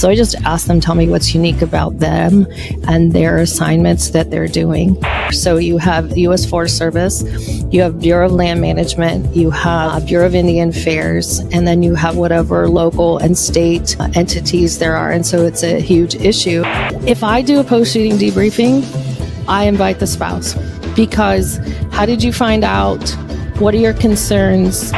So I just ask them, tell me what's unique about them and their assignments that they're doing. So you have U.S. Forest Service, you have Bureau of Land Management, you have Bureau of Indian Affairs, and then you have whatever local and state entities there are. And so it's a huge issue. If I do a post-shooting debriefing, I invite the spouse, because how did you find out? What are your concerns?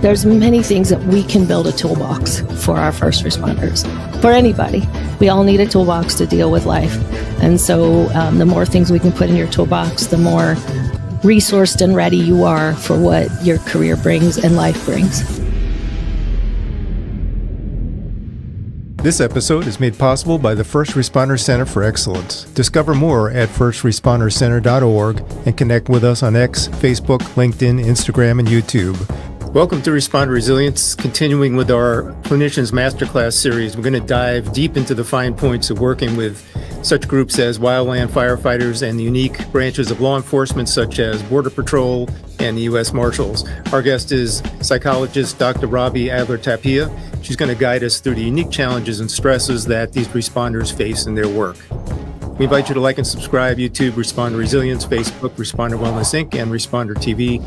There's many things that we can build a toolbox for our first responders, for anybody. We all need a toolbox to deal with life. And so the more things we can put in your toolbox, the more resourced and ready you are for what your career brings and life brings. This episode is made possible by the First Responder Center for Excellence. Discover more at firstrespondercenter.org and connect with us on X, Facebook, LinkedIn, Instagram, and YouTube. Welcome to Responder Resilience. Continuing with our Clinicians Masterclass series, we're going to dive deep into the fine points of working with such groups as wildland firefighters and the unique branches of law enforcement such as Border Patrol and the U.S. Marshals. Our guest is psychologist Dr. Robbie Adler-Tapia. She's going to guide us through the unique challenges and stresses that these responders face in their work. We invite you to like and subscribe YouTube, Responder Resilience, Facebook, Responder Wellness Inc., and Responder TV,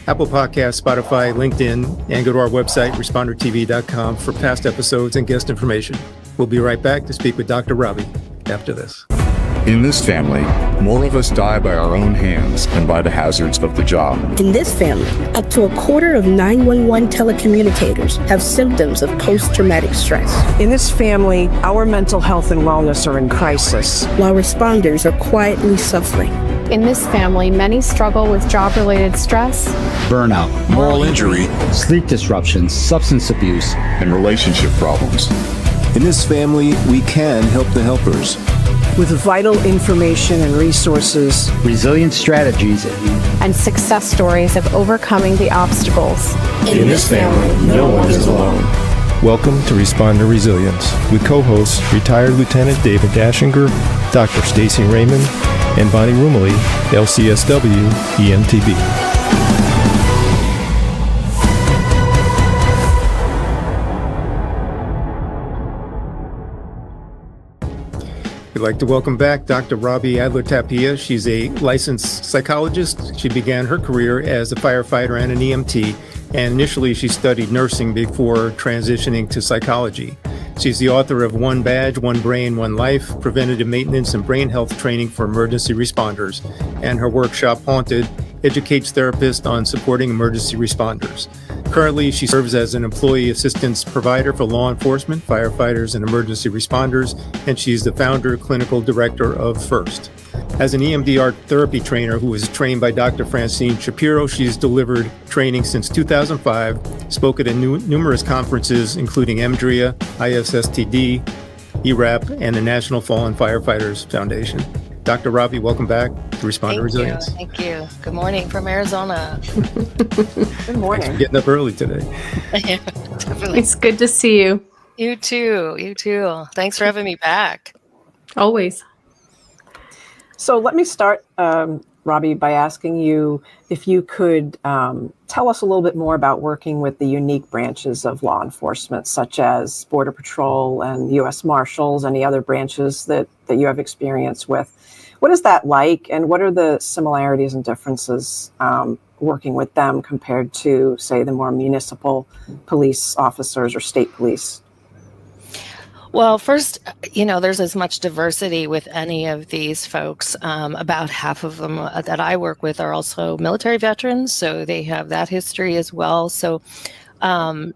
Apple Podcasts, Spotify, LinkedIn, and go to our website, respondertv.com, for past episodes and guest information. We'll be right back to speak with Dr. Robbie after this. In this family, more of us die by our own hands than by the hazards of the job. In this family, up to a quarter of 911 telecommunicators have symptoms of post-traumatic stress. In this family, our mental health and wellness are in crisis, while responders are quietly suffering. In this family, many struggle with job-related stress, burnout, moral injury, sleep disruptions, substance abuse, and relationship problems. In this family, we can help the helpers. With vital information and resources, resilient strategies, and success stories of overcoming the obstacles. In this family, no one is alone. Welcome to Responder Resilience with co-hosts retired Lieutenant David Dashinger, Dr. Stacy Raymond, and Bonnie Rumley, LCSW, EMTB. We'd like to welcome back Dr. Robbie Adler-Tapia. She's a licensed psychologist. She began her career as a firefighter and an EMT, and initially she studied nursing before transitioning to psychology. She's the author of One Badge, One Brain, One Life, Preventative Maintenance and Brain Health Training for Emergency Responders, and her workshop, Haunted, educates therapists on supporting emergency responders. Currently, she serves as an employee assistance provider for law enforcement, firefighters, and emergency responders, and she's the founder, clinical director of FIRST. As an EMDR therapy trainer who was trained by Dr. Francine Shapiro, she's delivered training since 2005, spoken at numerous conferences, including EMDRIA, ISSTD, ERAP, and the National Fallen Firefighters Foundation. Dr. Robbie, welcome back to Responder Resilience. Thank you. Good morning from Arizona. Good morning. Thanks for getting up early today. Yeah, definitely. It's good to see you. You too. You too. Thanks for having me back. Always. So let me start, Robbie, by asking you if you could tell us a little bit more about working with the unique branches of law enforcement, such as Border Patrol and U.S. Marshals, any other branches that you have experience with. What is that like, and what are the similarities and differences working with them compared to, say, the more municipal police officers or state police? Well, first, there's as much diversity with any of these folks. About half of them that I work with are also military veterans, so they have that history as well. So, some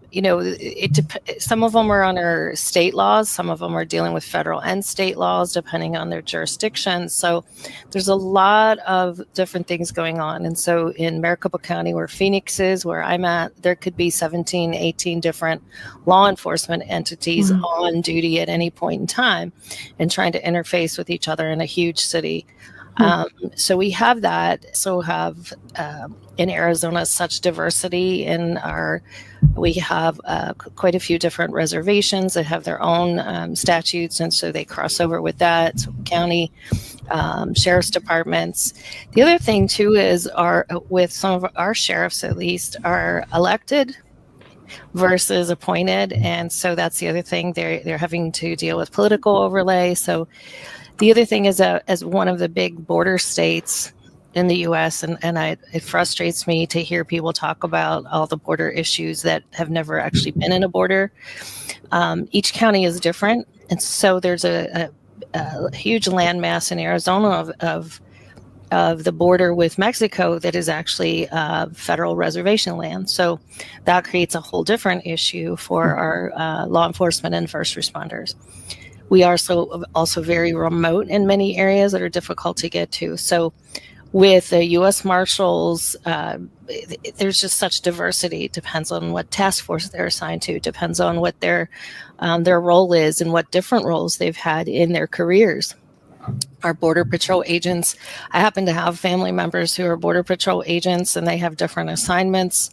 of them are under state laws, some of them are dealing with federal and state laws, depending on their jurisdiction. So there's a lot of different things going on. And so in Maricopa County, where Phoenix is, where I'm at, there could be 17, 18 different law enforcement entities on duty at any point in time and trying to interface with each other in a huge city. So we have that. So have in Arizona such diversity we have quite a few different reservations that have their own statutes, and so they cross over with that. So county sheriff's departments. The other thing too is with some of our sheriffs at least are elected. versus appointed. And so that's the other thing. They're having to deal with political overlay. So the other thing is that as one of the big border states in the U.S., it frustrates me to hear people talk about all the border issues that have never actually been in a border. Each county is different. And so there's a huge landmass in Arizona of the border with Mexico that is actually federal reservation land. So that creates a whole different issue for our law enforcement and first responders. We are also very remote in many areas that are difficult to get to. So with the U.S. Marshals, there's just such diversity. It depends on what task force they're assigned to. It depends on what their role is and what different roles they've had in their careers. Our Border Patrol agents, I happen to have family members who are Border Patrol agents, and they have different assignments.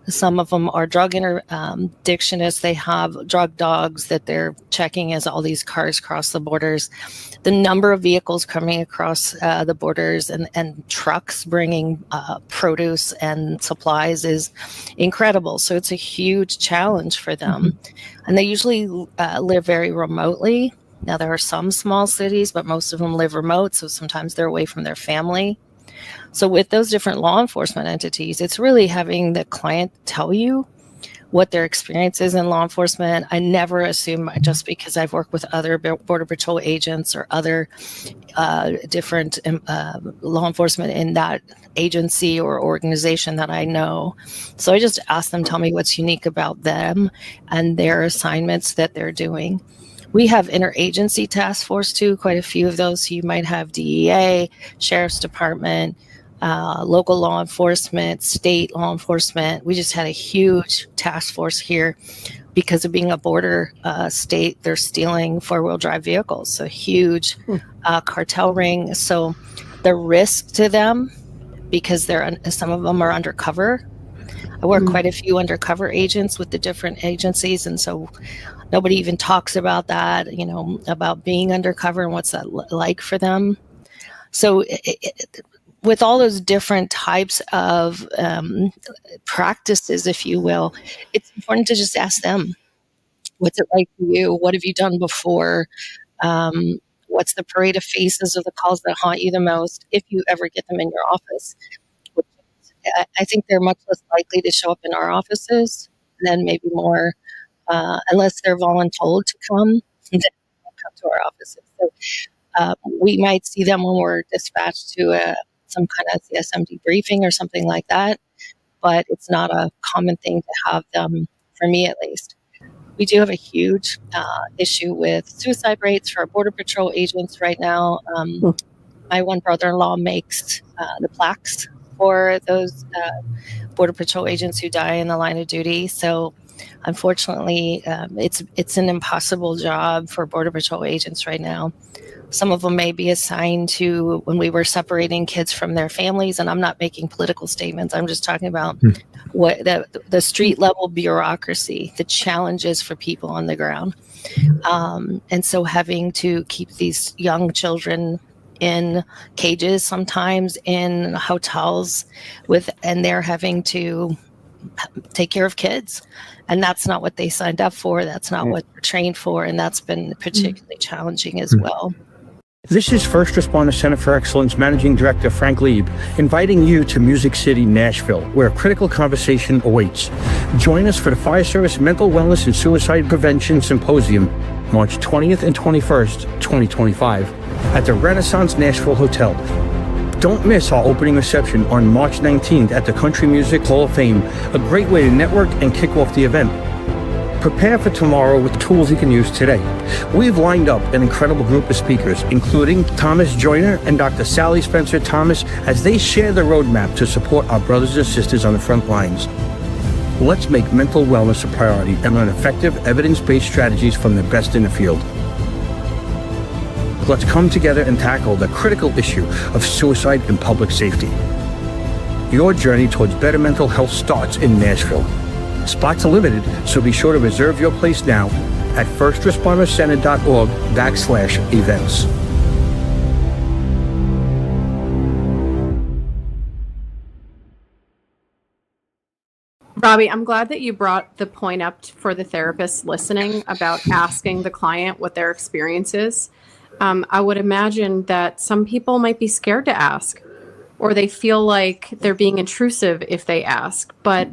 Some of them are drug interdictionists. They have drug dogs that they're checking as all these cars cross the borders. The number of vehicles coming across the borders and trucks bringing produce and supplies is incredible. So it's a huge challenge for them. And they usually live very remotely. Now, there are some small cities, but most of them live remote, so sometimes they're away from their family. So with those different law enforcement entities, it's really having the client tell you what their experience is in law enforcement. I never assume just because I've worked with other Border Patrol agents or other different law enforcement in that agency or organization that I know. So I just ask them, tell me what's unique about them and their assignments that they're doing. We have interagency task force too, quite a few of those. So you might have DEA, Sheriff's Department, local law enforcement, state law enforcement. We just had a huge task force here because of being a border state. They're stealing four-wheel drive vehicles, so huge cartel ring. So the risk to them, because some of them are undercover. I work quite a few undercover agents with the different agencies, and so nobody even talks about that, about being undercover and what's that like for them. So with all those different types of practices, if you will, it's important to just ask them, what's it like for you? What have you done before? What's the parade of faces of the calls that haunt you the most, if you ever get them in your office? I think they're much less likely to show up in our offices than maybe more, unless they're voluntold to come, then come to our offices. So we might see them when we're dispatched to some kind of CSM debriefing or something like that, but it's not a common thing to have them, for me at least. We do have a huge issue with suicide rates for our Border Patrol agents right now. My one brother-in-law makes the plaques for those Border Patrol agents who die in the line of duty. So unfortunately, it's an impossible job for Border Patrol agents right now. Some of them may be assigned to when we were separating kids from their families, and I'm not making political statements. I'm just talking about what the street level bureaucracy, the challenges for people on the ground. And so having to keep these young children in cages, sometimes in hotels and they're having to take care of kids. And that's not what they signed up for. That's not what they're trained for. And that's been particularly challenging as well. This is First Responder Center for Excellence Managing Director Frank Lieb, inviting you to Music City, Nashville, where a critical conversation awaits. Join us for the Fire Service Mental Wellness and Suicide Prevention Symposium, March 20th and 21st, 2025, at the Renaissance Nashville Hotel. Don't miss our opening reception on March 19th at the Country Music Hall of Fame, a great way to network and kick off the event. Prepare for tomorrow with tools you can use today. We've lined up an incredible group of speakers, including Thomas Joyner and Dr. Sally Spencer Thomas, as they share the roadmap to support our brothers and sisters on the front lines. Let's make mental wellness a priority and learn effective, evidence-based strategies from the best in the field. Let's come together and tackle the critical issue of suicide and public safety. Your journey towards better mental health starts in Nashville. Spots are limited, so be sure to reserve your place now at firstrespondercenter.org/events. Robbie, I'm glad that you brought the point up for the therapist listening about asking the client what their experience is. I would imagine that some people might be scared to ask, or they feel like they're being intrusive if they ask. But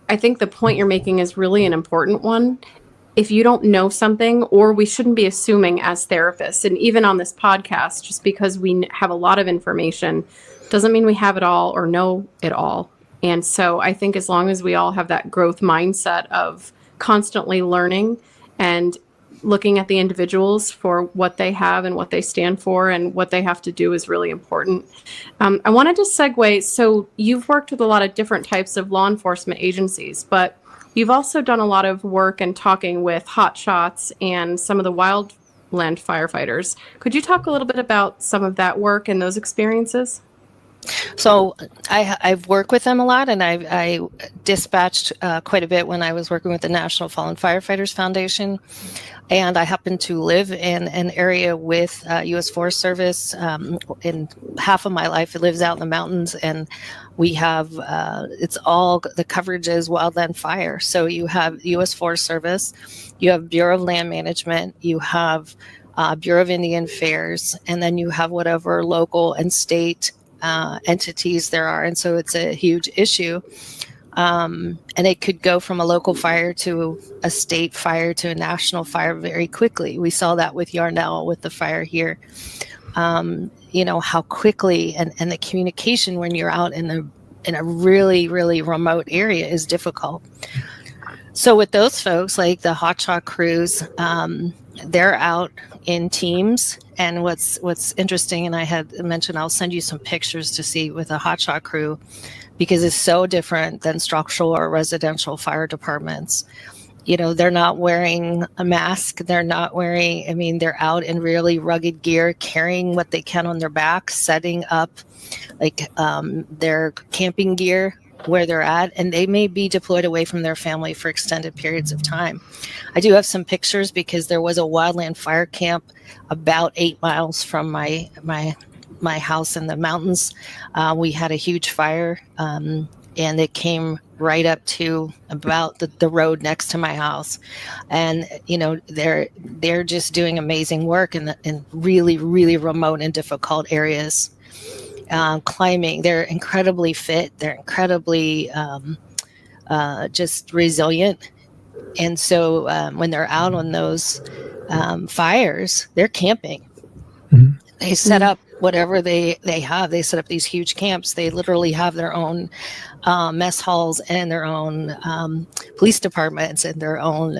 I think the point you're making is really an important one. If you don't know something, or we shouldn't be assuming as therapists, and even on this podcast, just because we have a lot of information doesn't mean we have it all or know it all. And so I think as long as we all have that growth mindset of constantly learning and looking at the individuals for what they have and what they stand for and what they have to do is really important. I wanted to segue. So you've worked with a lot of different types of law enforcement agencies, but you've also done a lot of work and talking with hotshots and some of the wildland firefighters. Could you talk a little bit about some of that work and those experiences? So I've worked with them a lot, and I dispatched quite a bit when I was working with the National Fallen Firefighters Foundation. And I happen to live in an area with U.S. Forest Service. In half of my life, it lives out in the mountains, and we have, it's all, the coverage is wildland fire. So you have U.S. Forest Service, you have Bureau of Land Management, you have Bureau of Indian Affairs, and then you have whatever local and state entities there are. And so it's a huge issue. And it could go from a local fire to a state fire to a national fire very quickly. We saw that with Yarnell, with the fire here. You know, how quickly and the communication when you're out in a really, really remote area is difficult. So with those folks, like the hotshot crews, they're out in teams. And what's interesting, and I had mentioned, I'll send you some pictures to see with a hotshot crew, because it's so different than structural or residential fire departments. You know, they're not wearing a mask. They're not wearing, I mean, they're out in really rugged gear, carrying what they can on their back, setting up like their camping gear where they're at, and they may be deployed away from their family for extended periods of time. I do have some pictures because there was a wildland fire camp about 8 miles from my house in the mountains. We had a huge fire, and it came right up to about the road next to my house. And you know, they're just doing amazing work in really, really remote and difficult areas. Climbing, they're incredibly fit. They're incredibly just resilient. And so when they're out on those fires, they're camping. Mm-hmm. They set up whatever they have. They set up these huge camps. They literally have their own mess halls and their own police departments and their own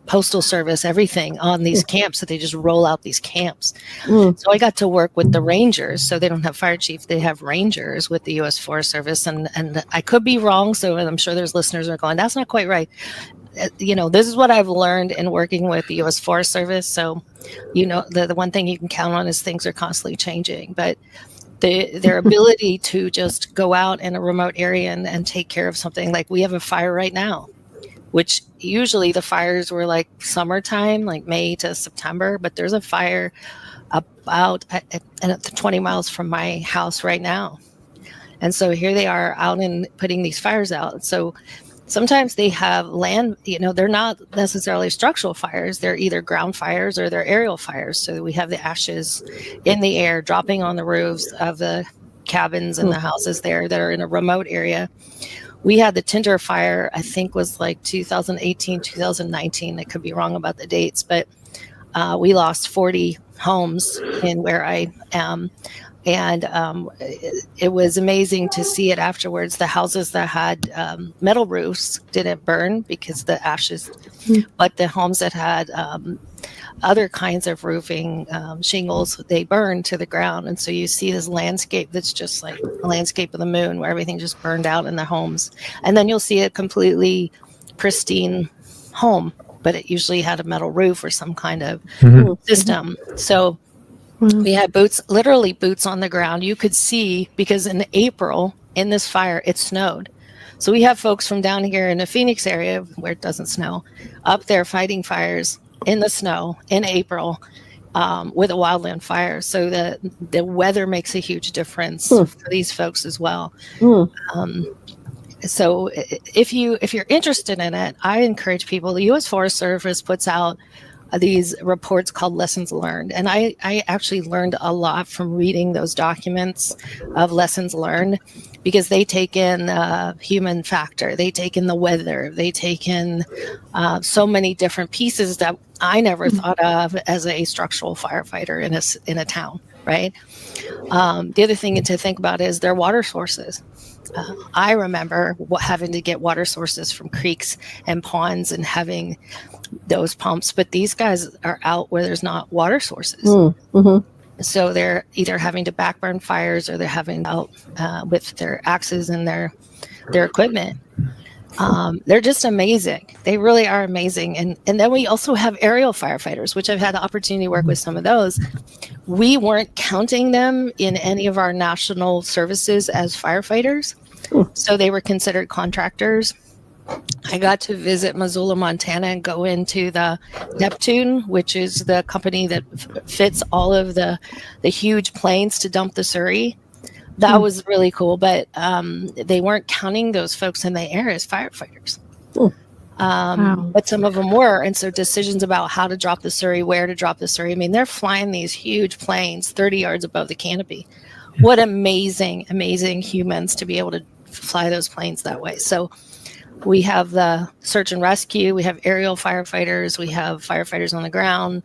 postal service, everything on these camps. So they just roll out these camps. So I got to work with the rangers. So they don't have fire chief. They have rangers with the U.S. Forest Service. And I could be wrong. So I'm sure there's listeners who are going, that's not quite right. You know, this is what I've learned in working with the U.S. Forest Service. So, you know, the one thing you can count on is things are constantly changing. But their ability to just go out in a remote area and take care of something, like we have a fire right now, which usually the fires were like summertime, like May to September. But there's a fire about at 20 miles from my house right now. And so here they are out and putting these fires out. So sometimes they have land, you know, they're not necessarily structural fires. They're either ground fires or they're aerial fires. So we have the ashes in the air dropping on the roofs of the cabins and the houses there that are in a remote area. We had the Tinder fire, I think was like 2018, 2019. I could be wrong about the dates, but we lost 40 homes in where I am. And it was amazing to see it afterwards. The houses that had metal roofs didn't burn because the ashes, but the homes that had other kinds of roofing, shingles, they burned to the ground. And so you see this landscape that's just like a landscape of the moon where everything just burned out in the homes. And then you'll see a completely pristine home, but it usually had a metal roof or some kind of system. So we had literally boots on the ground. You could see, because in April in this fire, it snowed. So we have folks from down here in the Phoenix area where it doesn't snow, up there fighting fires in the snow in April with a wildland fire. So the weather makes a huge difference for these folks as well. So if you're interested in it, I encourage people. The U.S. Forest Service puts out these reports called lessons learned. And I actually learned a lot from reading those documents of lessons learned, because they take in human factor, they take in the weather, they take in so many different pieces that I never thought of as a structural firefighter in a town, right? The other thing to think about is their water sources. I remember having to get water sources from creeks and ponds and having those pumps, but these guys are out where there's not water sources. So they're either having to backburn fires or they're having out with their axes and their equipment. They're just amazing. They really are amazing. And then we also have aerial firefighters, which I've had the opportunity to work with some of those. We weren't counting them in any of our national services as firefighters. So they were considered contractors. I got to visit Missoula, Montana, and go into the Neptune, which is the company that fits all of the huge planes to dump the Surrey. That was really cool, but they weren't counting those folks in the air as firefighters. But some of them were. And so decisions about how to drop the Surrey, where to drop the Surrey. I mean, they're flying these huge planes 30 yards above the canopy. What amazing, amazing humans to be able to fly those planes that way. So we have the search and rescue, we have aerial firefighters, we have firefighters on the ground.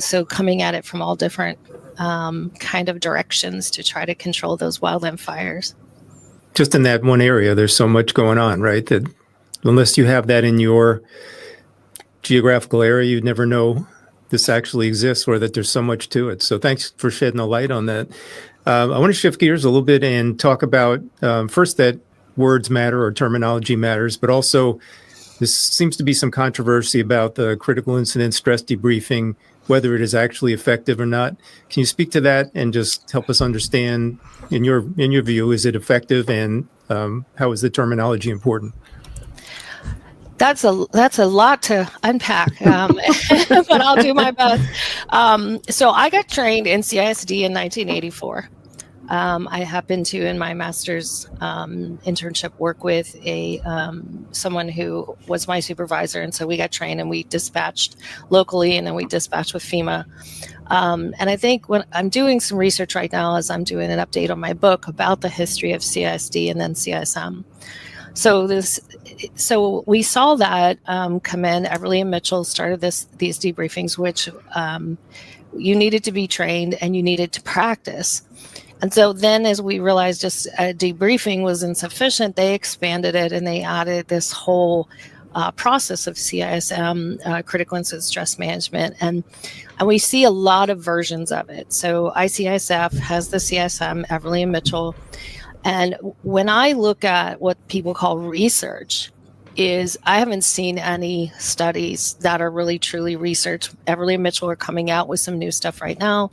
So coming at it from all different kind of directions to try to control those wildland fires. Just in that one area, there's so much going on, right? That unless you have that in your geographical area, you'd never know this actually exists or that there's so much to it. So thanks for shedding a light on that. I want to shift gears a little bit and talk about first that words matter or terminology matters, but also this seems to be some controversy about the critical incident stress debriefing, whether it is actually effective or not. Can you speak to that and just help us understand, in your view, is it effective, and how is the terminology important? That's a lot to unpack, but I'll do my best. So I got trained in CISD in 1984. I happened to, in my master's internship, work with someone who was my supervisor, and so we got trained and we dispatched locally, and then we dispatched with FEMA. And I think when I'm doing some research right now, as I'm doing an update on my book about the history of CISD and then CISM. So we saw that come in. Everly and Mitchell started these debriefings, which you needed to be trained and you needed to practice. And so then, as we realized just debriefing was insufficient, they expanded it and they added this whole process of CISM, critical incident stress management, and we see a lot of versions of it. So ICISF has the CISM, Everly and Mitchell. And when I look at what people call research, I haven't seen any studies that are really truly research. Everly and Mitchell are coming out with some new stuff right now.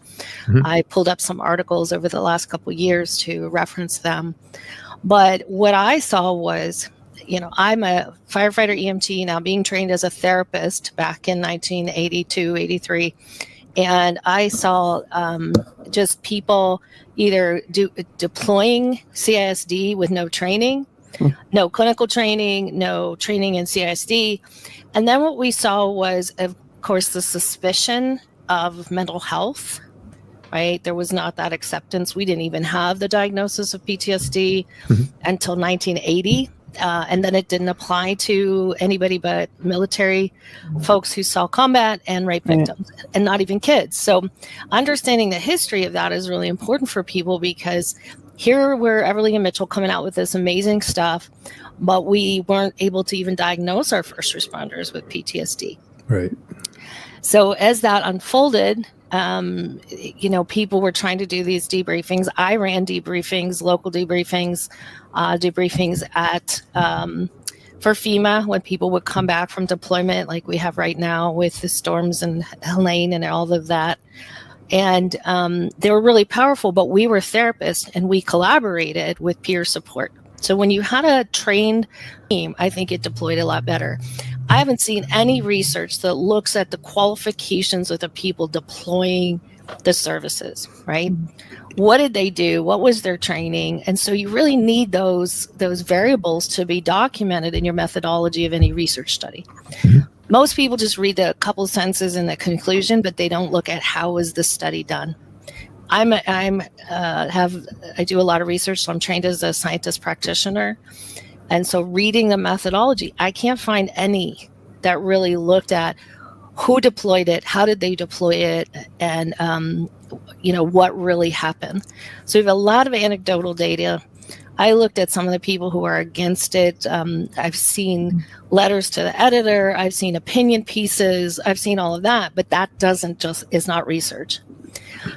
I pulled up some articles over the last couple of years to reference them. But what I saw was, I'm a firefighter EMT now, being trained as a therapist back in 1982, 83. And I saw just people either deploying CISD with no training, no clinical training, no training in CISD. And then what we saw was, of course, the suspicion of mental health, right? There was not that acceptance. We didn't even have the diagnosis of PTSD until 1980. And then it didn't apply to anybody but military folks who saw combat and rape victims, and not even kids. So understanding the history of that is really important for people, because here were Everly and Mitchell coming out with this amazing stuff, but we weren't able to even diagnose our first responders with PTSD. Right. So as that unfolded, people were trying to do these debriefings. I ran debriefings, local debriefings, debriefings for FEMA when people would come back from deployment, like we have right now with the storms and Helene and all of that. And they were really powerful, but we were therapists and we collaborated with peer support. So when you had a trained team, I think it deployed a lot better. I haven't seen any research that looks at the qualifications of the people deploying the services, right? What did they do? What was their training? And so you really need those variables to be documented in your methodology of any research study. Most people just read a couple sentences in the conclusion, but they don't look at how was the study done. I do a lot of research, so I'm trained as a scientist practitioner. And so reading the methodology, I can't find any that really looked at who deployed it, how did they deploy it, and what really happened. So we have a lot of anecdotal data. I looked at some of the people who are against it. I've seen letters to the editor. I've seen opinion pieces. I've seen all of that, but that is not research.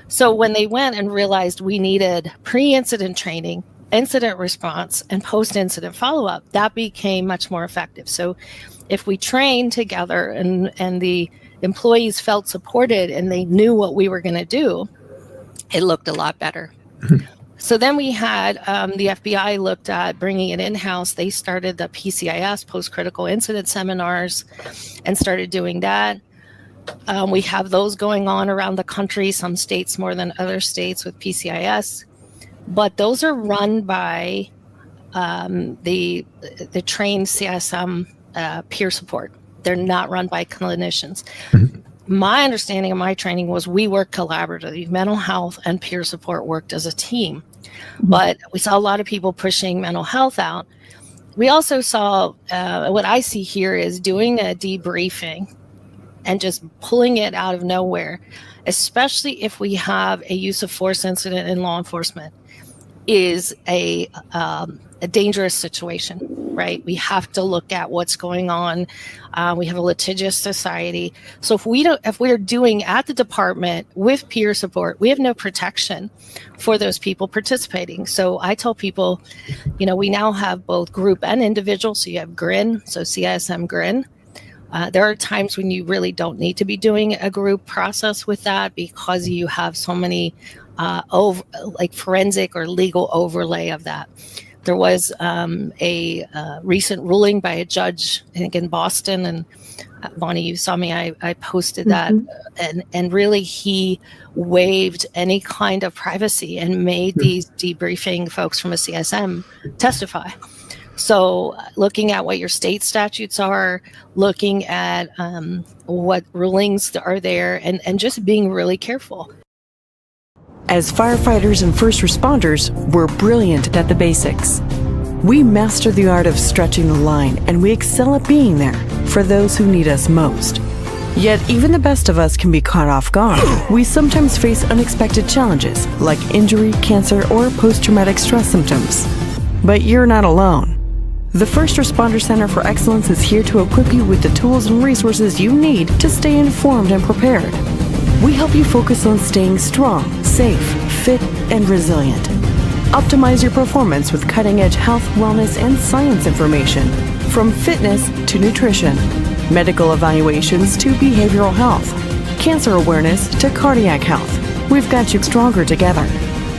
So when they went and realized we needed pre-incident training, incident response, and post-incident follow-up, that became much more effective. So if we trained together and the employees felt supported and they knew what we were going to do, it looked a lot better. So then we had the FBI looked at bringing it in-house. They started the PCIS, post-critical incident seminars, and started doing that. We have those going on around the country, some states more than other states with PCIS. But those are run by the trained CSM peer support. They're not run by clinicians. My understanding of my training was we work collaboratively. Mental health and peer support worked as a team. But we saw a lot of people pushing mental health out. We also saw what I see here is doing a debriefing and just pulling it out of nowhere, especially if we have a use of force incident in law enforcement, is a dangerous situation, right? We have to look at what's going on. We have a litigious society. So if we're doing at the department with peer support, we have no protection for those people participating. So I tell people, we now have both group and individual. So you have GRIN, so CISM GRIN. There are times when you really don't need to be doing a group process with that because you have so many forensic or legal overlay of that. There was a recent ruling by a judge, I think in Boston, and Bonnie, you saw me, I posted that, and really he waived any kind of privacy and made these debriefing folks from a CSM testify. So looking at what your state statutes are, looking at what rulings are there, and just being really careful. As firefighters and first responders, we're brilliant at the basics. We master the art of stretching the line, and we excel at being there for those who need us most. Yet even the best of us can be caught off guard. We sometimes face unexpected challenges like injury, cancer, or post-traumatic stress symptoms. But you're not alone. The First Responder Center for Excellence is here to equip you with the tools and resources you need to stay informed and prepared. We help you focus on staying strong, safe, fit, and resilient. Optimize your performance with cutting-edge health, wellness, and science information, from fitness to nutrition, medical evaluations to behavioral health, cancer awareness to cardiac health. We've got you stronger together.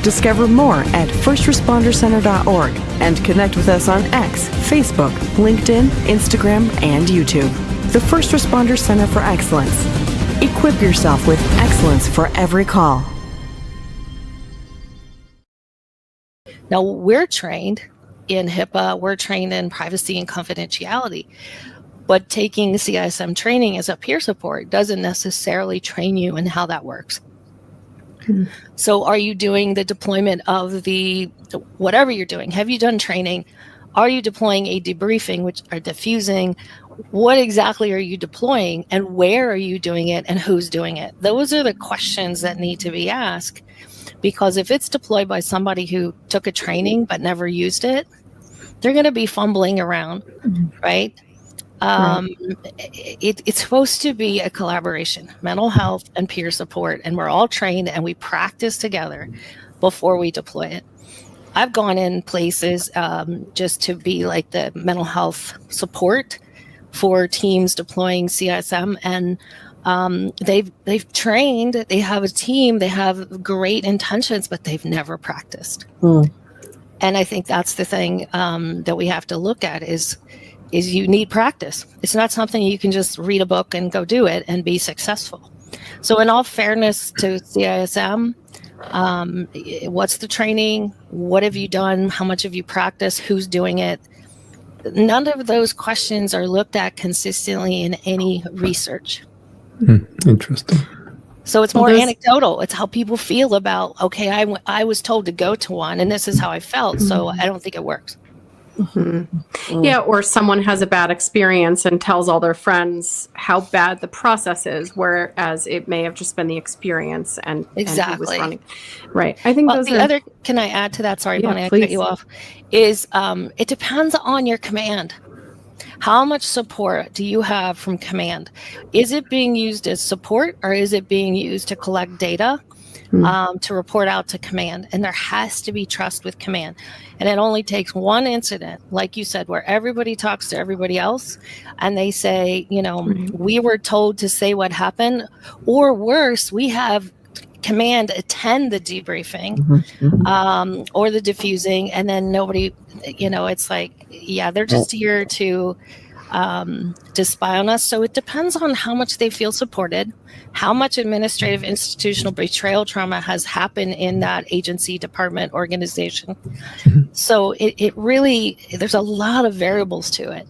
Discover more at firstrespondercenter.org and connect with us on X, Facebook, LinkedIn, Instagram, and YouTube. The First Responder Center for Excellence. Equip yourself with excellence for every call. Now, we're trained in HIPAA, we're trained in privacy and confidentiality, but taking CISM training as a peer support doesn't necessarily train you in how that works. So are you doing the deployment of whatever you're doing? Have you done training? Are you deploying a debriefing, which are diffusing? What exactly are you deploying, and where are you doing it, and who's doing it? Those are the questions that need to be asked, because if it's deployed by somebody who took a training but never used it, they're going to be fumbling around, right? It's supposed to be a collaboration, mental health and peer support, and we're all trained and we practice together before we deploy it. I've gone in places just to be like the mental health support for teams deploying CSM, and they've trained, they have a team, they have great intentions, but they've never practiced. And I think that's the thing that we have to look at is you need practice. It's not something you can just read a book and go do it and be successful. So in all fairness to CISM, what's the training? What have you done? How much have you practiced? Who's doing it? None of those questions are looked at consistently in any research. Interesting. So it's more anecdotal. It's how people feel about, okay, I was told to go to one and this is how I felt. So I don't think it works. Yeah, or someone has a bad experience and tells all their friends how bad the process is, whereas it may have just been the experience and exactly. And he was running. Right. I think those the are... other, can I add to that? Sorry, Yeah, Bonnie, I please. cut you off. Is it depends on your command. How much support do you have from command? Is it being used as support, or is it being used to collect data to report out to command? And there has to be trust with command. And it only takes one incident, like you said, where everybody talks to everybody else and they say, you know, we were told to say what happened, or worse, we have command attend the debriefing or the diffusing, and then nobody, you know, it's like, yeah, they're just here to spy on us. So it depends on how much they feel supported, how much administrative institutional betrayal trauma has happened in that agency, department, organization. So it really, there's a lot of variables to it.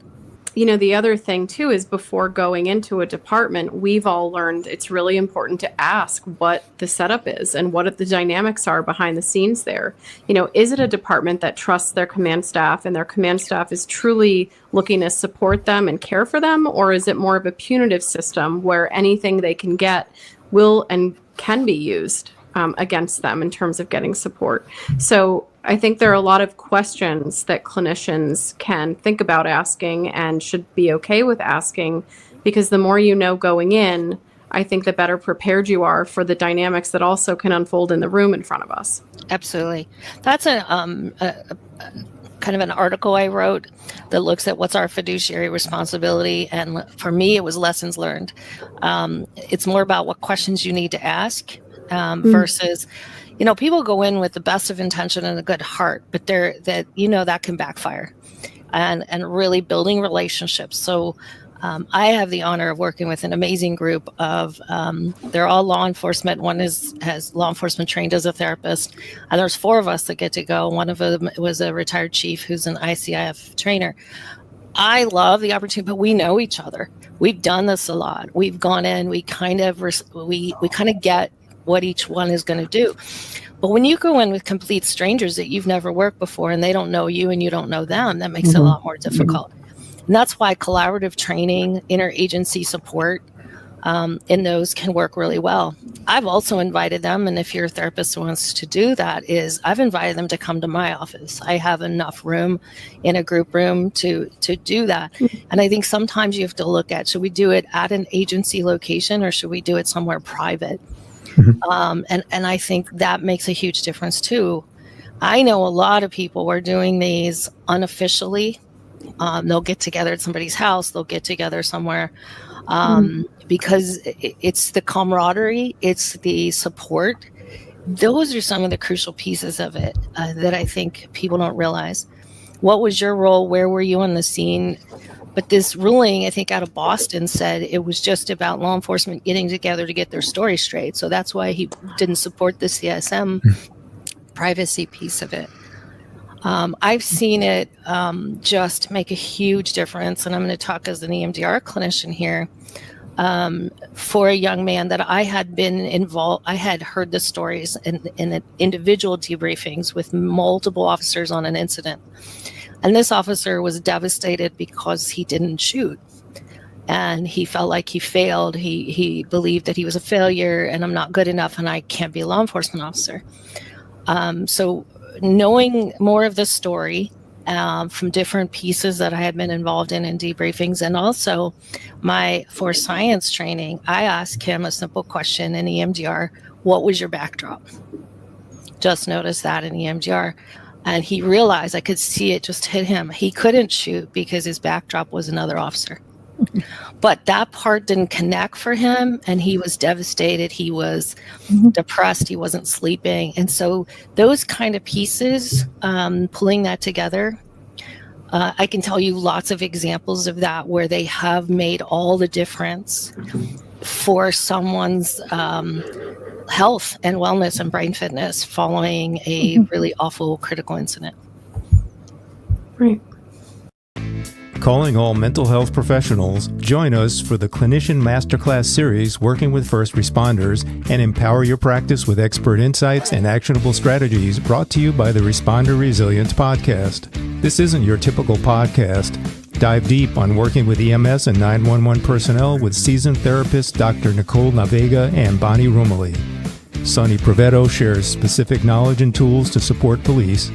You know, the other thing too is before going into a department, we've all learned it's really important to ask what the setup is and what the dynamics are behind the scenes there. You know, is it a department that trusts their command staff and their command staff is truly looking to support them and care for them? Or is it more of a punitive system where anything they can get will and can be used against them in terms of getting support? So I think there are a lot of questions that clinicians can think about asking and should be okay with asking, because the more you know going in, I think the better prepared you are for the dynamics that also can unfold in the room in front of us. Absolutely. That's a kind of an article I wrote that looks at what's our fiduciary responsibility. And for me, it was lessons learned. It's more about what questions you need to ask versus, you know, people go in with the best of intention and a good heart, but that can backfire, and really building relationships. So I have the honor of working with an amazing group of, they're all law enforcement. One has law enforcement trained as a therapist, and there's 4 of us that get to go. One of them was a retired chief who's an ICIF trainer. I love the opportunity, but we know each other. We've done this a lot. We've gone in, we kind of get what each one is going to do. But when you go in with complete strangers that you've never worked before and they don't know you and you don't know them, that makes it a lot more difficult. And that's why collaborative training, interagency support in those can work really well. I've also invited them, and if your therapist wants to do that, I've invited them to come to my office. I have enough room in a group room to do that. And I think sometimes you have to look at, should we do it at an agency location or should we do it somewhere private? And I think that makes a huge difference too. I know a lot of people who are doing these unofficially. They'll get together at somebody's house. They'll get together somewhere because it's the camaraderie. It's the support. Those are some of the crucial pieces of it that I think people don't realize. What was your role? Where were you on the scene? But this ruling, I think, out of Boston said it was just about law enforcement getting together to get their story straight. So that's why he didn't support the CSM privacy piece of it. I've seen it just make a huge difference. And I'm going to talk as an EMDR clinician here for a young man that I had been involved. I had heard the stories in individual debriefings with multiple officers on an incident. And this officer was devastated because he didn't shoot. And he felt like he failed. He believed that he was a failure and I'm not good enough and I can't be a law enforcement officer. So knowing more of the story from different pieces that I had been involved in debriefings, and also my force science training, I asked him a simple question in EMDR: what was your backdrop? Just noticed that in EMDR. And he realized, I could see it just hit him. He couldn't shoot because his backdrop was another officer. But that part didn't connect for him, and he was devastated. He was depressed. He wasn't sleeping. And so those kind of pieces, pulling that together, I can tell you lots of examples of that where they have made all the difference for someone's health and wellness and brain fitness following a really awful critical incident. Right. Calling all mental health professionals, join us for the Clinician Masterclass series working with first responders and empower your practice with expert insights and actionable strategies brought to you by the Responder Resilience Podcast. This isn't your typical podcast. Dive deep on working with EMS and 911 personnel with seasoned therapists Dr. Nicole Navega and Bonnie Rumely. Sonny Provetto shares specific knowledge and tools to support police.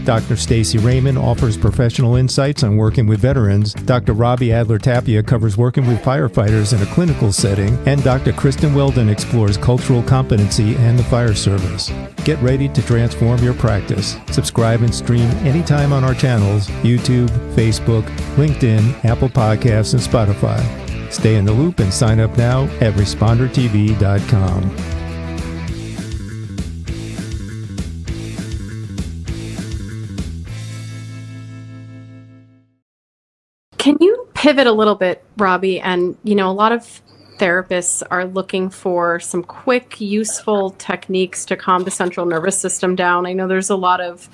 Dr. Stacy Raymond offers professional insights on working with veterans. Dr. Robbie Adler-Tapia covers working with firefighters in a clinical setting. And Dr. Kristen Weldon explores cultural competency and the fire service. Get ready to transform your practice. Subscribe and stream anytime on our channels, YouTube, Facebook, LinkedIn, Apple Podcasts, and Spotify. Stay in the loop and sign up now at respondertv.com. Can you pivot a little bit, Robbie? And, a lot of therapists are looking for some quick, useful techniques to calm the central nervous system down. I know there's a lot of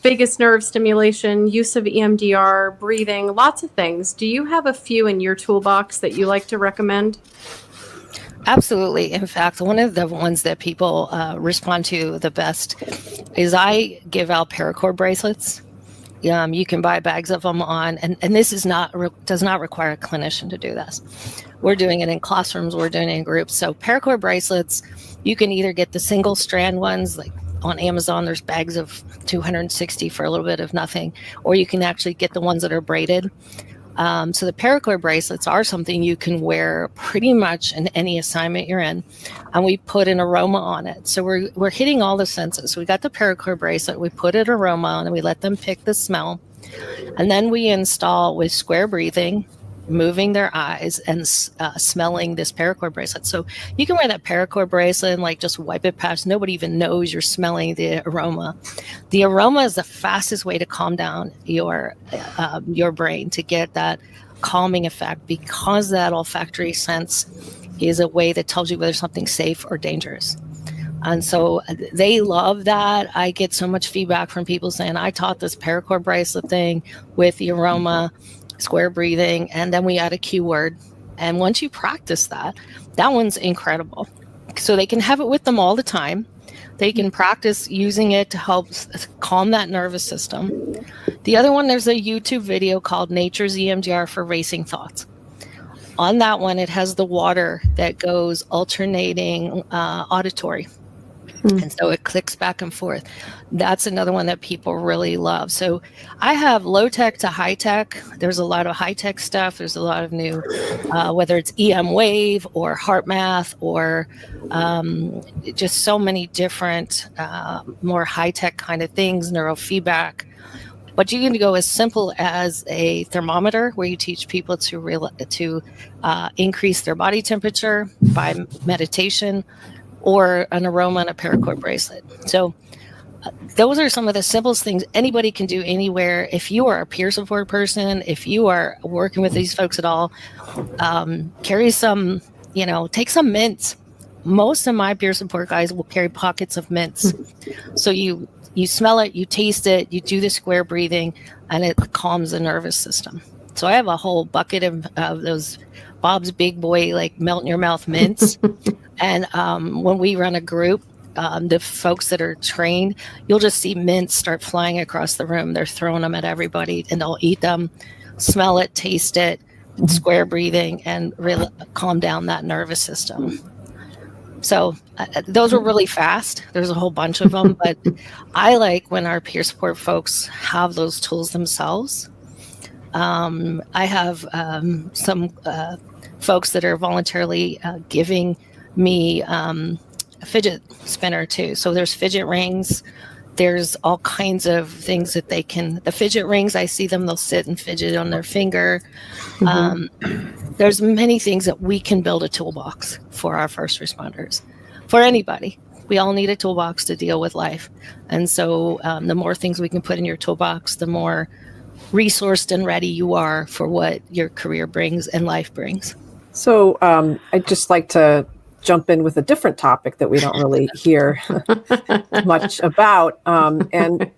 vagus nerve stimulation, use of EMDR, breathing, lots of things. Do you have a few in your toolbox that you like to recommend? Absolutely. In fact, one of the ones that people respond to the best is I give out paracord bracelets. You can buy bags of them on, and this is does not require a clinician to do this. We're doing it in classrooms, we're doing it in groups. So paracord bracelets, you can either get the single strand ones, like on Amazon, there's bags of 260 for a little bit of nothing, or you can actually get the ones that are braided. So the paracord bracelets are something you can wear pretty much in any assignment you're in, and we put an aroma on it. So we're hitting all the senses. We got the paracord bracelet, we put an aroma on, and we let them pick the smell, and then we install with square breathing, moving their eyes and smelling this paracord bracelet. So you can wear that paracord bracelet and just wipe it past. Nobody even knows you're smelling the aroma. The aroma is the fastest way to calm down your brain, to get that calming effect, because that olfactory sense is a way that tells you whether something's safe or dangerous. And so they love that. I get so much feedback from people saying, I taught this paracord bracelet thing with the aroma, square breathing, and then we add a cue word. And once you practice that one's incredible. So they can have it with them all the time. They can practice using it to help calm that nervous system. The other one, there's a YouTube video called Nature's EMDR for Racing Thoughts. On that one, it has the water that goes alternating auditory. And so it clicks back and forth. That's another one that people really love. So I have low tech to high tech. There's a lot of high tech stuff. There's a lot of new, whether it's EM Wave or HeartMath or just so many different, more high tech kind of things, neurofeedback. But you can go as simple as a thermometer, where you teach people to increase their body temperature by meditation, or an aroma and a paracord bracelet. So those are some of the simplest things anybody can do anywhere. If you are a peer support person, if you are working with these folks at all, carry some, take some mints. Most of my peer support guys will carry pockets of mints. So you smell it, you taste it, you do the square breathing, and it calms the nervous system. So I have a whole bucket of those Bob's Big Boy, melt in your mouth mints. And when we run a group, the folks that are trained, you'll just see mints start flying across the room. They're throwing them at everybody, and they'll eat them, smell it, taste it, square breathing, and really calm down that nervous system. So those were really fast. There's a whole bunch of them, but I like when our peer support folks have those tools themselves. I have some folks that are voluntarily giving me a fidget spinner too. So there's fidget rings. There's all kinds of things that they can, the fidget rings, I see them, they'll sit and fidget on their finger. There's many things that we can build a toolbox for our first responders, for anybody. We all need a toolbox to deal with life. And so the more things we can put in your toolbox, the more resourced and ready you are for what your career brings and life brings. So I'd just like to jump in with a different topic that we don't really hear much about. And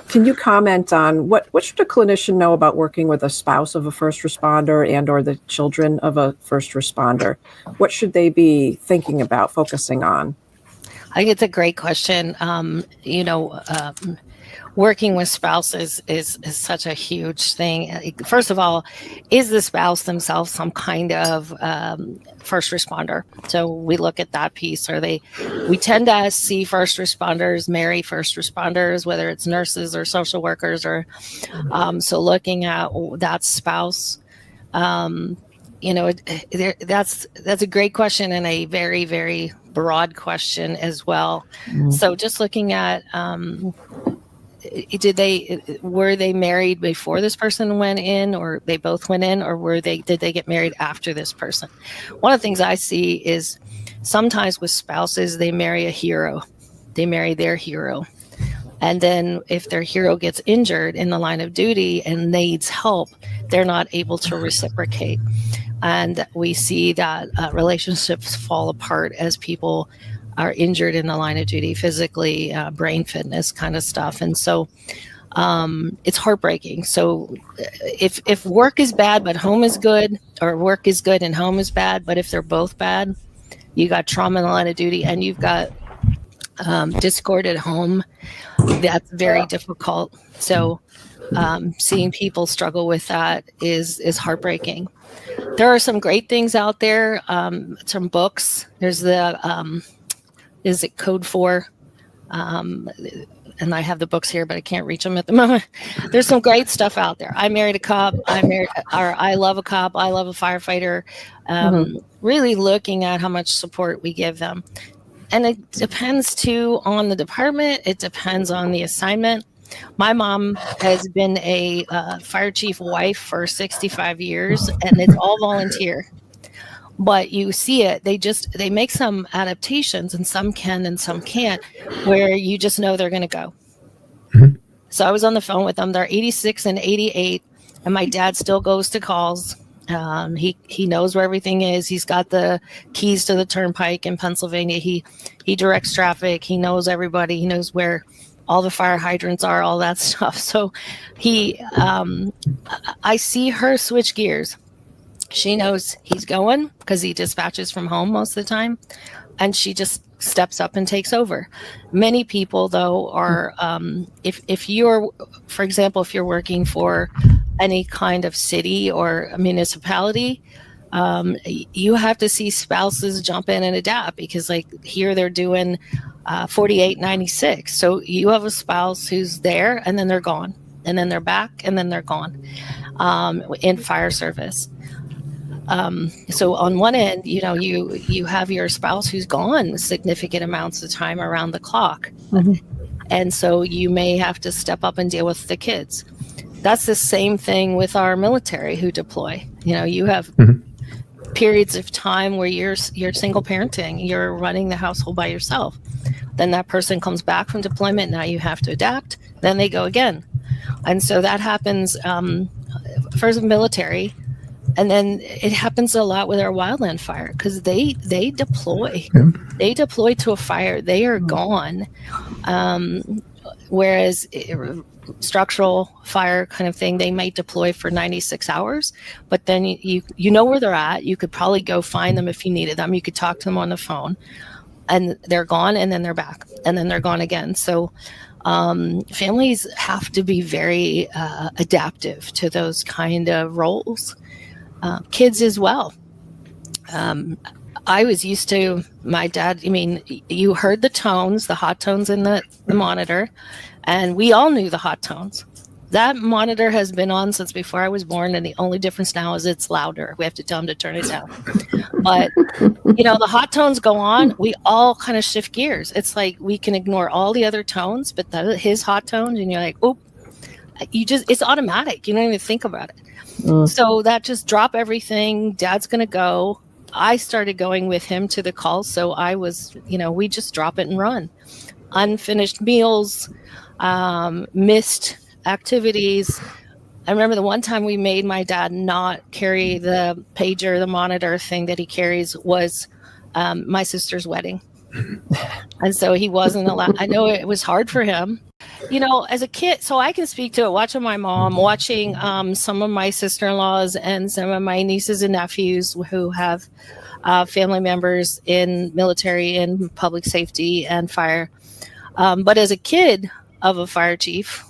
can you comment on what should a clinician know about working with a spouse of a first responder and or the children of a first responder? What should they be thinking about, focusing on? I think it's a great question. Working with spouses is such a huge thing. First of all, is the spouse themselves some kind of first responder? So we look at that piece. We tend to see first responders marry first responders, whether it's nurses or social workers, or so looking at that spouse. That's a great question and a very, very broad question as well. So just looking at were they married before this person went in, or they both went in, or did they get married after this person? One of the things I see is sometimes with spouses, they marry a hero. They marry their hero. And then if their hero gets injured in the line of duty and needs help, they're not able to reciprocate. And we see that relationships fall apart as people are injured in the line of duty, physically, brain fitness kind of stuff. And so it's heartbreaking. So if work is bad, but home is good, or work is good and home is bad, but if they're both bad, you got trauma in the line of duty and you've got discord at home, that's very difficult. So seeing people struggle with that is heartbreaking. There are some great things out there, some books. There's the is it Code 4? And I have the books here, but I can't reach them at the moment. There's some great stuff out there. I married a cop. I love a cop. I love a firefighter. Really looking at how much support we give them. And it depends too on the department. It depends on the assignment. My mom has been a fire chief wife for 65 years, and it's all volunteer. But you see it, they make some adaptations, and some can and some can't, where you just know they're going to go. So I was on the phone with them. They're 86 and 88, and my dad still goes to calls. He knows where everything is. He's got the keys to the turnpike in Pennsylvania. He directs traffic. He knows everybody. He knows where all the fire hydrants are, all that stuff. So I see her switch gears. She knows he's going because he dispatches from home most of the time, and she just steps up and takes over. Many people, though, are if you're, for example, if you're working for any kind of city or a municipality, you have to see spouses jump in and adapt, because like here they're doing 4896. So you have a spouse who's there and then they're gone, and then they're back and then they're gone in fire service. So on one end, you have your spouse who's gone significant amounts of time around the clock. And so you may have to step up and deal with the kids. That's the same thing with our military who deploy. You have periods of time where you're single parenting, you're running the household by yourself. Then that person comes back from deployment. Now you have to adapt. Then they go again. And so that happens first military. And then it happens a lot with our wildland fire, because they deploy. They deploy to a fire. They are gone. Whereas structural fire kind of thing, they might deploy for 96 hours, but then you know where they're at. You could probably go find them if you needed them. You could talk to them on the phone, and they're gone, and then they're back, and then they're gone again. So families have to be very adaptive to those kind of roles. Kids as well. I was used to my dad. You heard the tones, the hot tones in the monitor, and we all knew the hot tones. That monitor has been on since before I was born, and the only difference now is it's louder. We have to tell them to turn it down. But, the hot tones go on. We all kind of shift gears. It's like we can ignore all the other tones, but his hot tones, and you're like, oh, it's automatic. You don't even think about it. So that just drop everything. Dad's going to go. I started going with him to the calls. So I was, we just drop it and run. Unfinished meals, missed activities, I remember the one time we made my dad not carry the pager, the monitor thing that he carries was my sister's wedding. And so he wasn't allowed. I know it was hard for him, as a kid. So I can speak to it, watching my mom, watching some of my sister-in-laws and some of my nieces and nephews who have family members in military and public safety and fire. But as a kid of a fire chief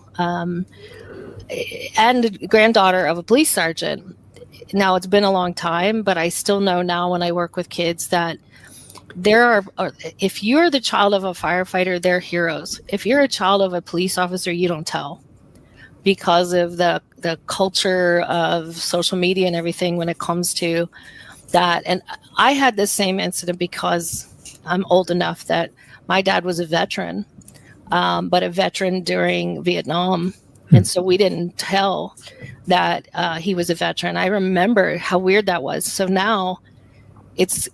and granddaughter of a police sergeant, now it's been a long time, but I still know now when I work with kids that if you're the child of a firefighter, they're heroes. If you're a child of a police officer, you don't tell, because of the culture of social media and everything when it comes to that. And I had the same incident because I'm old enough that my dad was a veteran, but a veteran during Vietnam. And so we didn't tell that he was a veteran. I remember how weird that was. So now it's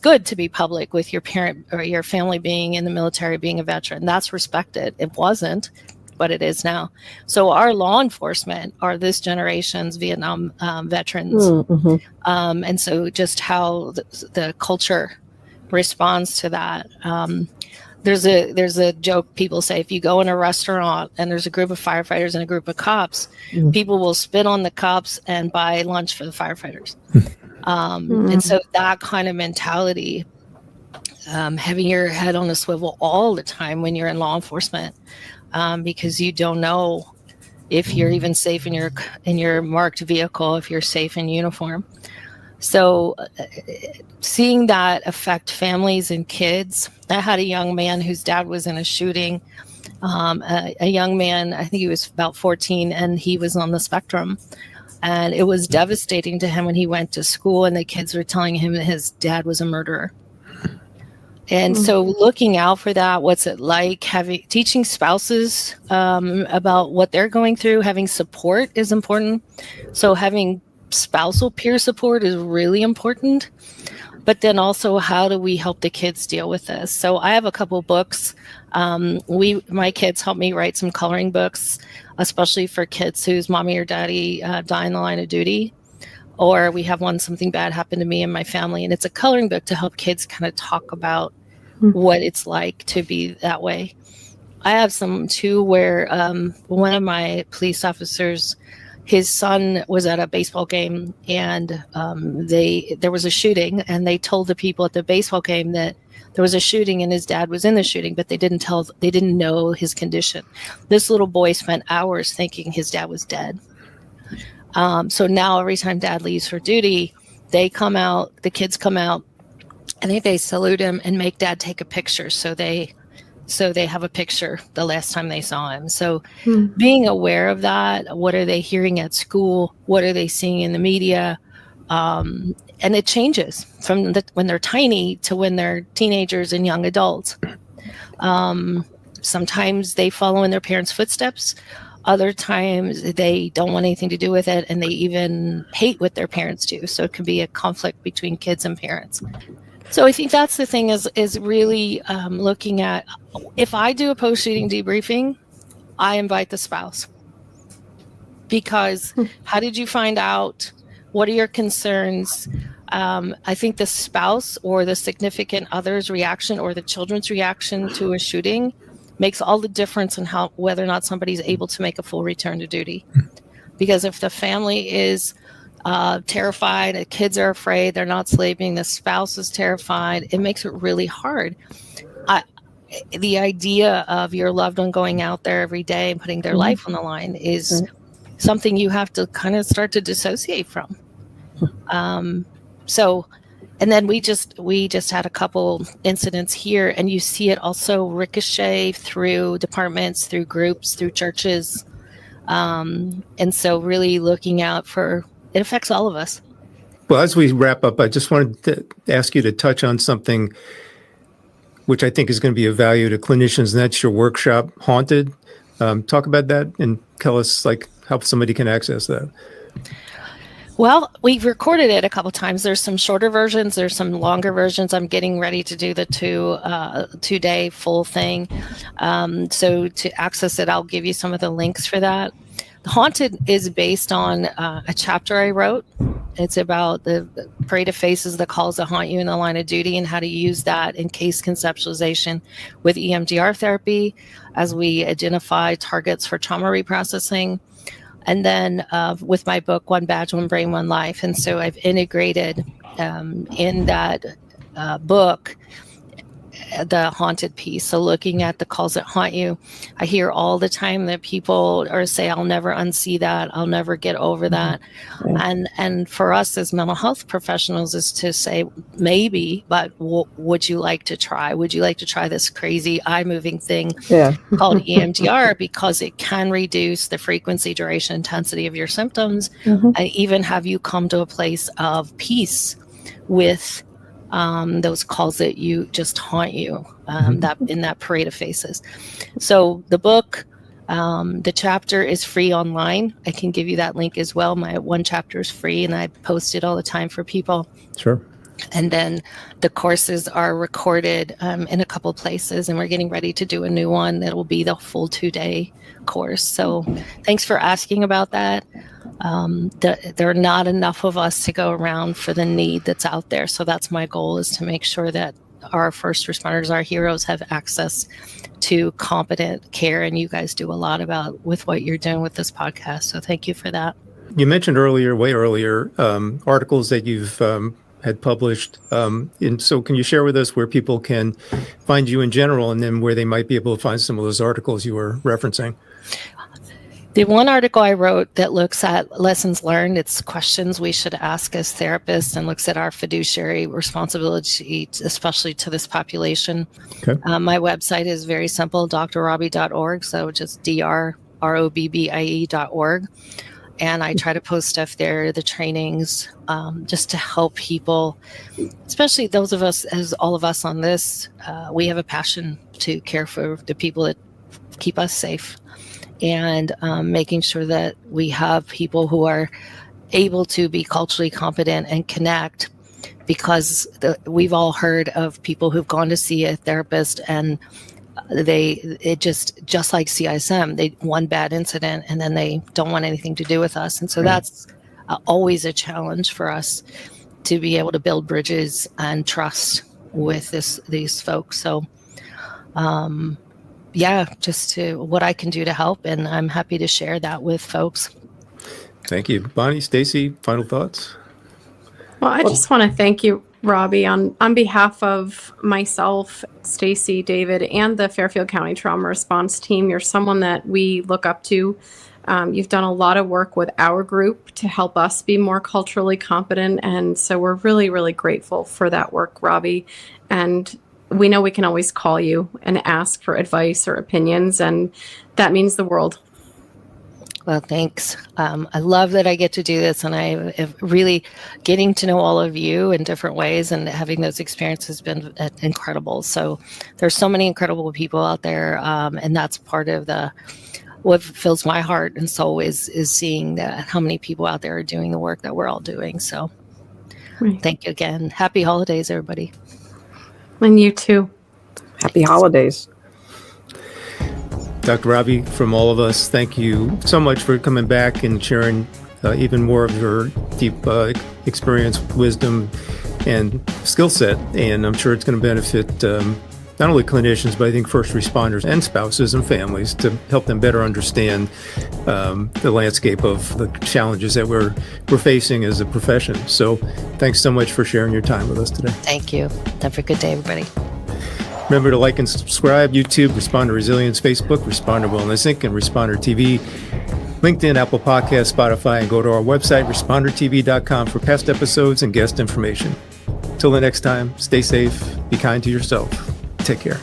good to be public with your parent or your family being in the military, being a veteran. That's respected. It wasn't, but it is now. So our law enforcement are this generation's Vietnam veterans. And so just how the culture responds to that. There's a joke people say, if you go in a restaurant and there's a group of firefighters and a group of cops, people will spit on the cops and buy lunch for the firefighters. And so that kind of mentality, having your head on a swivel all the time when you're in law enforcement, because you don't know if you're even safe in your marked vehicle, if you're safe in uniform. So seeing that affect families and kids. I had a young man whose dad was in a shooting, a young man, I think he was about 14, and he was on the spectrum. And it was devastating to him when he went to school and the kids were telling him that his dad was a murderer. And so looking out for that, what's it like, teaching spouses about what they're going through, having support is important. So having spousal peer support is really important. But then also, how do we help the kids deal with this? So I have a couple books. My kids helped me write some coloring books, especially for kids whose mommy or daddy die in the line of duty. Or we have one, something bad happened to me and my family. And it's a coloring book to help kids kind of talk about what it's like to be that way. I have some too where one of my police officers, his son was at a baseball game and there was a shooting, and they told the people at the baseball game that there was a shooting and his dad was in the shooting, but they didn't know his condition. This little boy spent hours thinking his dad was dead. So now every time dad leaves for duty, the kids come out, and they salute him and make dad take a picture. So they have a picture the last time they saw him. So being aware of that, what are they hearing at school? What are they seeing in the media? And it changes from when they're tiny to when they're teenagers and young adults. Sometimes they follow in their parents' footsteps. Other times they don't want anything to do with it, and they even hate what their parents do. So it can be a conflict between kids and parents. So I think that's the thing is really looking at, if I do a post-shooting debriefing, I invite the spouse. Because how did you find out? What are your concerns? I think the spouse or the significant other's reaction or the children's reaction to a shooting makes all the difference in whether or not somebody's able to make a full return to duty. Because if the family is terrified, the kids are afraid, they're not sleeping, the spouse is terrified, it makes it really hard. The idea of your loved one going out there every day and putting their life on the line is something you have to kind of start to dissociate from. And then we just had a couple incidents here, and you see it also ricochet through departments, through groups, through churches. And so really looking out for, it affects all of us. Well, as we wrap up, I just wanted to ask you to touch on something which I think is going to be of value to clinicians, and that's your workshop, Haunted. Talk about that and tell us how somebody can access that. Well, we've recorded it a couple times. There's some shorter versions. There's some longer versions. I'm getting ready to do the two-day full thing. So to access it, I'll give you some of the links for that. Haunted is based on a chapter I wrote. It's about the parade of faces, the calls that haunt you in the line of duty, and how to use that in case conceptualization with EMDR therapy as we identify targets for trauma reprocessing. And then with my book, One Badge, One Brain, One Life. And so I've integrated in that book the haunted piece. So looking at the calls that haunt you, I hear all the time that people say, I'll never unsee that. I'll never get over that. And for us as mental health professionals is to say, maybe, but would you like to try? Would you like to try this crazy eye moving thing called EMDR, because it can reduce the frequency, duration, intensity of your symptoms, and even have you come to a place of peace with those calls that you just haunt you, that in that parade of faces. So the book, the chapter is free online. I can give you that link as well. My one chapter is free, and I post it all the time for people. Sure. And then the courses are recorded in a couple places, and we're getting ready to do a new one that will be the full 2-day course. So thanks for asking about that. There are not enough of us to go around for the need that's out there. So that's my goal, is to make sure that our first responders, our heroes, have access to competent care. And you guys do a lot with what you're doing with this podcast. So thank you for that. You mentioned way earlier, articles that you've had published. And so can you share with us where people can find you in general, and then where they might be able to find some of those articles you were referencing? The one article I wrote that looks at lessons learned, it's questions we should ask as therapists, and looks at our fiduciary responsibility, especially to this population. Okay. My website is very simple, drrobbie.org. So just drrobbie.org. And I try to post stuff there, the trainings, just to help people, especially those of us, as all of us on this, we have a passion to care for the people that keep us safe. And making sure that we have people who are able to be culturally competent and connect, because we've all heard of people who've gone to see a therapist and it just like CISM, they one bad incident and then they don't want anything to do with us. And so that's always a challenge for us, to be able to build bridges and trust with these folks. So just to what I can do to help, and I'm happy to share that with folks. Thank you. Bonnie, Stacy, final thoughts? Well, I just want to thank you, Robbie, on behalf of myself, Stacy, David, and the Fairfield County Trauma Response Team. You're someone that we look up to. You've done a lot of work with our group to help us be more culturally competent, and so we're really, really grateful for that work, Robbie. And we know we can always call you and ask for advice or opinions, and that means the world. Well, thanks. I love that I get to do this, and I have really getting to know all of you in different ways, and having those experiences has been incredible. So there's so many incredible people out there, and that's part of what fills my heart and soul is seeing how many people out there are doing the work that we're all doing. So Thank you again. Happy holidays, everybody. And you too. Happy holidays. Dr. Robbie, from all of us, thank you so much for coming back and sharing even more of your deep experience, wisdom, and skill set. And I'm sure it's going to benefit not only clinicians, but I think first responders and spouses and families, to help them better understand the landscape of the challenges that we're facing as a profession. So thanks so much for sharing your time with us today. Thank you. Have a good day, everybody. Remember to like and subscribe: YouTube, Responder Resilience, Facebook, Responder Wellness Inc., and Responder TV, LinkedIn, Apple Podcasts, Spotify, and go to our website, respondertv.com, for past episodes and guest information. Till the next time, stay safe, be kind to yourself. Take care.